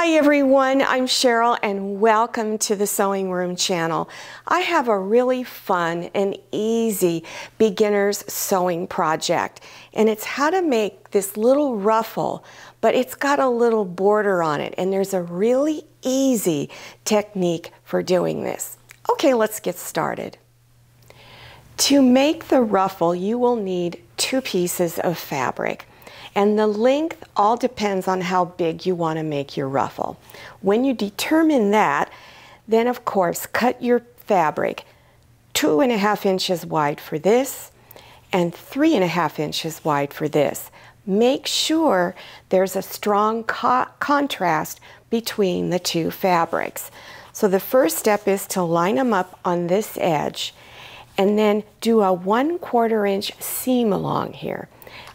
Hi everyone, I'm Cheryl and welcome to the Sewing Room channel. I have a really fun and easy beginner's sewing project, and it's how to make this little ruffle, but it's got a little border on it, and there's a really easy technique for doing this. Okay, let's get started. To make the ruffle, you will need 2 pieces of fabric. And the length all depends on how big you want to make your ruffle. When you determine that, then of course cut your fabric 2.5 inches wide for this and 3.5 inches wide for this. Make sure there's a strong contrast between the 2 fabrics. So the first step is to line them up on this edge and then do a 1/4 inch seam along here.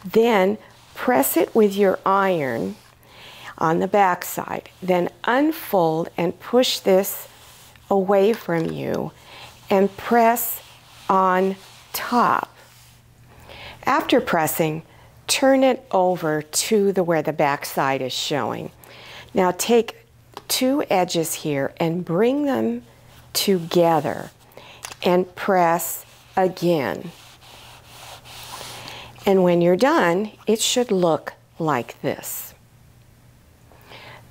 Then press it with your iron on the back side. Then unfold and push this away from you and press on top. After pressing, turn it over to where the back side is showing. Now take 2 edges here and bring them together and press again. And when you're done, it should look like this.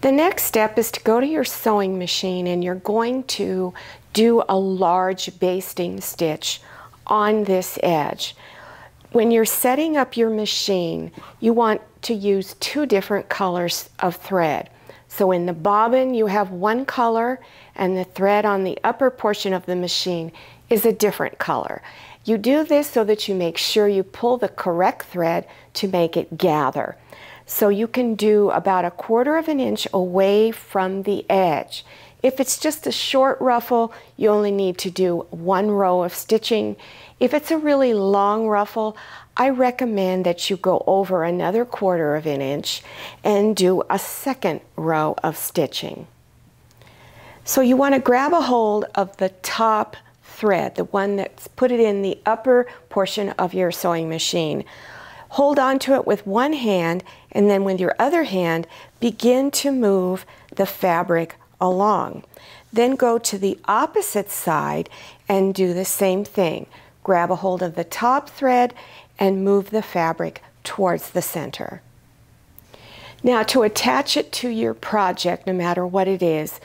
The next step is to go to your sewing machine and you're going to do a large basting stitch on this edge. When you're setting up your machine, you want to use 2 different colors of thread. So in the bobbin, you have 1 color, and the thread on the upper portion of the machine is a different color. You do this so that you make sure you pull the correct thread to make it gather. So you can do about 1/4 inch away from the edge. If it's just a short ruffle, you only need to do 1 row of stitching. If it's a really long ruffle, I recommend that you go over another 1/4 inch and do a 2nd row of stitching. So you want to grab a hold of the top thread, the one that's put it in the upper portion of your sewing machine. Hold on to it with one hand, and then with your other hand, begin to move the fabric along. Then go to the opposite side and do the same thing. Grab a hold of the top thread and move the fabric towards the center. Now, to attach it to your project, no matter what it is,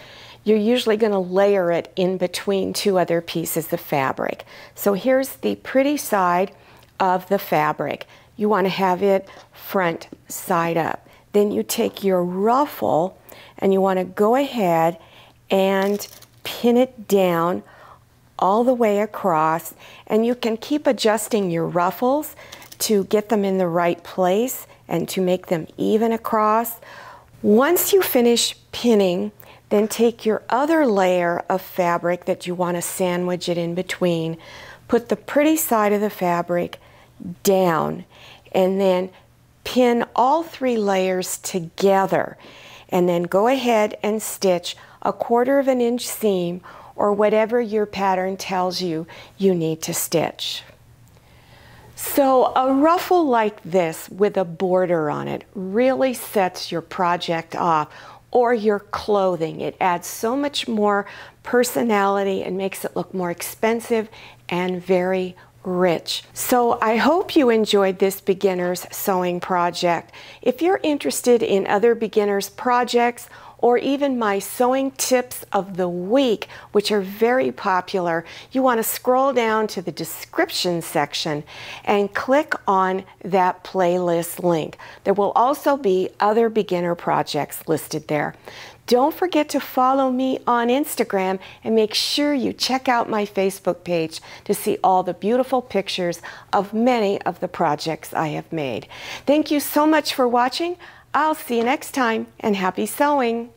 you're usually going to layer it in between 2 other pieces of fabric. So here's the pretty side of the fabric. You want to have it front side up. Then you take your ruffle and you want to go ahead and pin it down all the way across, and you can keep adjusting your ruffles to get them in the right place and to make them even across. Once you finish pinning, then take your other layer of fabric that you want to sandwich it in between, put the pretty side of the fabric down, and then pin all 3 layers together. And then go ahead and stitch a 1/4 inch seam or whatever your pattern tells you you need to stitch. So a ruffle like this with a border on it really sets your project off, or your clothing. It adds so much more personality and makes it look more expensive and very rich. So I hope you enjoyed this beginner's sewing project. If you're interested in other beginners projects or even my sewing tips of the week, which are very popular, you want to scroll down to the description section and click on that playlist link. There will also be other beginner projects listed there. Don't forget to follow me on Instagram, and make sure you check out my Facebook page to see all the beautiful pictures of many of the projects I have made. Thank you so much for watching. I'll see you next time, and happy sewing!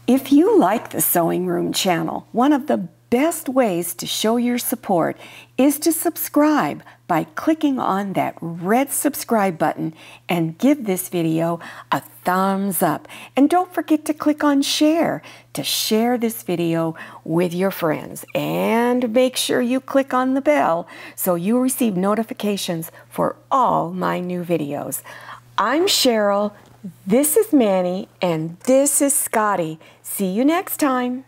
If you like the Sewing Room channel, one of the best ways to show your support is to subscribe by clicking on that red subscribe button and give this video a thumbs up. And don't forget to click on share to share this video with your friends. And make sure you click on the bell so you receive notifications for all my new videos. I'm Cheryl. This is Manny and this is Scotty. See you next time.